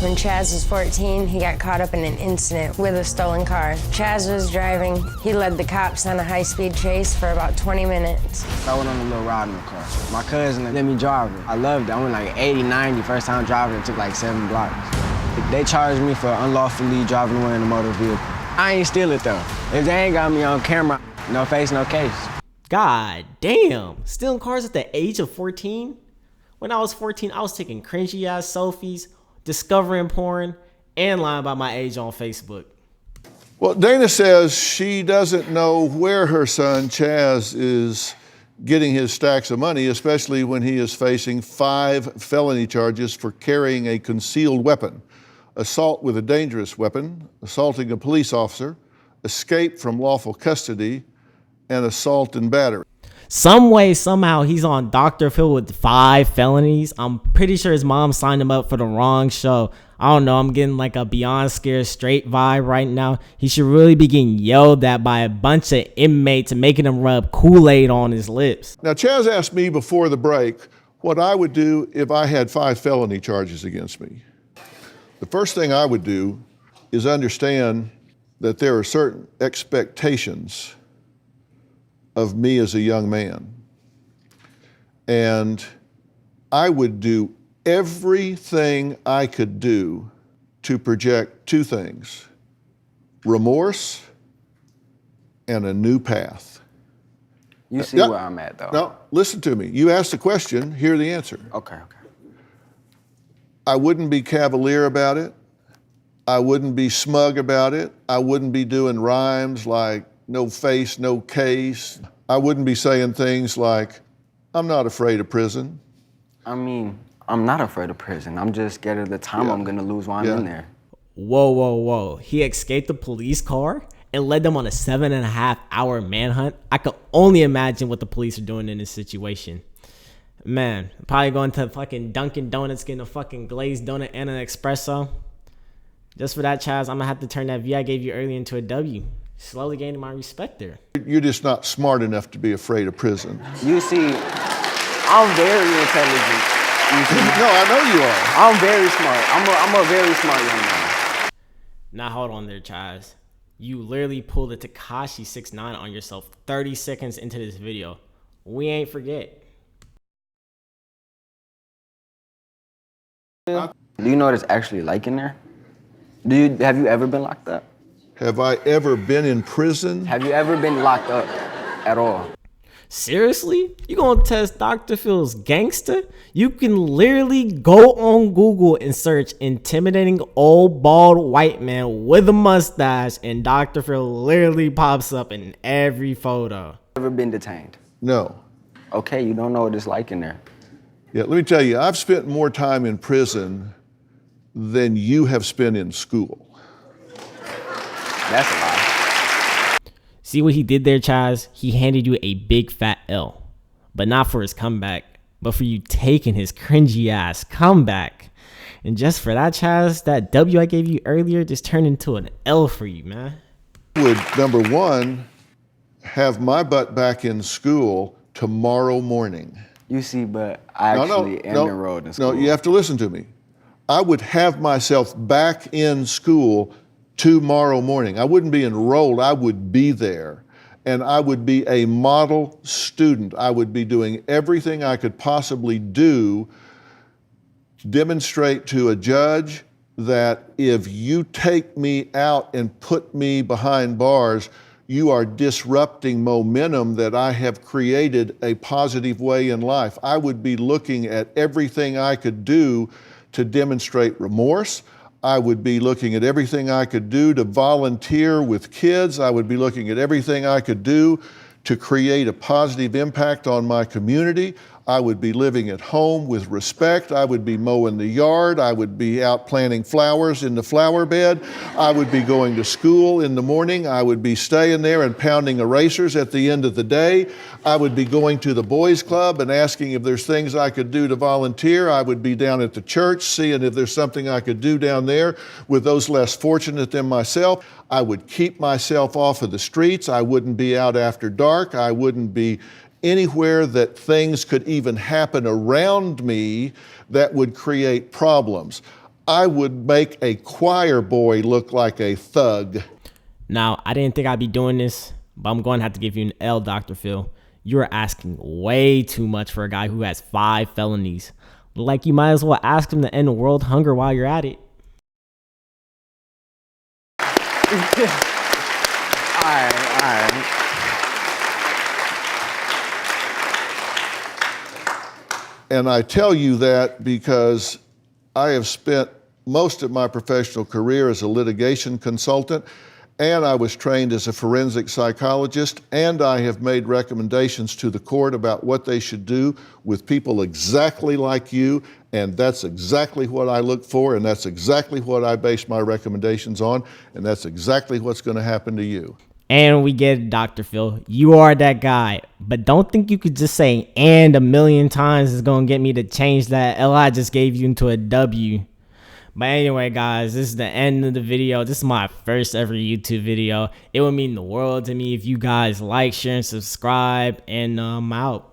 When Chaz was 14, he got caught up in an incident with a stolen car. Chaz was driving. He led the cops on a high-speed chase for about 20 minutes. I went on a little ride in the car. My cousin let me drive it. I loved it. I went like 80, 90, first time driving. It took like 7 blocks. They charged me for unlawfully driving away in a motor vehicle. I ain't steal it though. If they ain't got me on camera, no face, no case. God damn, stealing cars at the age of 14? When I was 14, I was taking cringy ass selfies, discovering porn, and lying about my age on Facebook. Well, Dana says she doesn't know where her son Chaz is getting his stacks of money, especially when he is facing 5 felony charges for carrying a concealed weapon, assault with a dangerous weapon, assaulting a police officer, escape from lawful custody, and assault and battery. Some way, somehow, he's on Dr. Phil with 5 felonies. I'm pretty sure his mom signed him up for the wrong show. I don't know, I'm getting like a Beyond Scared Straight vibe right now. He should really be getting yelled at by a bunch of inmates and making him rub Kool-Aid on his lips. Now, Chaz asked me before the break what I would do if I had 5 felony charges against me. The first thing I would do is understand that there are certain expectations of me as a young man. And I would do everything I could do to project 2 things: remorse and a new path. You see where I'm at though. No, listen to me. You asked the question, hear the answer. Okay. I wouldn't be cavalier about it. I wouldn't be smug about it. I wouldn't be doing rhymes like no face, no case. I wouldn't be saying things like, I'm not afraid of prison. I mean, I'm not afraid of prison. I'm just scared of the time I'm gonna lose while I'm in there. Whoa. He escaped the police car and led them on a 7.5-hour manhunt. I could only imagine what the police are doing in this situation. Man, probably going to fucking Dunkin' Donuts, getting a fucking glazed donut and an espresso. Just for that, Chaz, I'm gonna have to turn that V I gave you earlier into a W. Slowly gaining my respect there. You're just not smart enough to be afraid of prison. You see, I'm very intelligent. You see? No, I know you are. I'm very smart. I'm a very smart young man. Now hold on there, Chaz. You literally pulled a Tekashi 6ix9ine on yourself 30 seconds into this video. We ain't forget. Do you know what it's actually like in there? Have you ever been locked up? Have I ever been in prison? Have you ever been locked up at all? Seriously? You gonna test Dr. Phil's gangster? You can literally go on Google and search intimidating old bald white man with a mustache, and Dr. Phil literally pops up in every photo. Ever been detained? No. Okay, you don't know what it's like in there. Yeah, let me tell you, I've spent more time in prison than you have spent in school. That's a lie. See what he did there, Chaz? He handed you a big fat L. But not for his comeback, but for you taking his cringy ass comeback. And just for that, Chaz, that W I gave you earlier just turned into an L for you, man. Would, number one, have my butt back in school tomorrow morning. You see, but I actually am enrolled in school. No, you have to listen to me. I would have myself back in school tomorrow morning. I wouldn't be enrolled, I would be there. And I would be a model student. I would be doing everything I could possibly do to demonstrate to a judge that if you take me out and put me behind bars, you are disrupting momentum that I have created a positive way in life. I would be looking at everything I could do to demonstrate remorse. I would be looking at everything I could do to volunteer with kids. I would be looking at everything I could do to create a positive impact on my community. I would be living at home with respect. I would be mowing the yard. I would be out planting flowers in the flower bed. I would be going to school in the morning. I would be staying there and pounding erasers at the end of the day. I would be going to the boys club and asking if there's things I could do to volunteer. I would be down at the church seeing if there's something I could do down there with those less fortunate than myself. I would keep myself off of the streets. I wouldn't be out after dark. I wouldn't be anywhere that things could even happen around me that would create problems. I would make a choir boy look like a thug. Now, I didn't think I'd be doing this, but I'm going to have to give you an L, Dr. Phil. You're asking way too much for a guy who has 5 felonies. Like, you might as well ask him to end world hunger while you're at it. All right. And I tell you that because I have spent most of my professional career as a litigation consultant, and I was trained as a forensic psychologist, and I have made recommendations to the court about what they should do with people exactly like you, and that's exactly what I look for, and that's exactly what I base my recommendations on, and that's exactly what's going to happen to you. And we get it, Dr. Phil. You are that guy. But don't think you could just say "and" a million times is going to get me to change that L I just gave you into a W. But anyway, guys, this is the end of the video. This is my first ever YouTube video. It would mean the world to me if you guys like, share, and subscribe. And I'm out.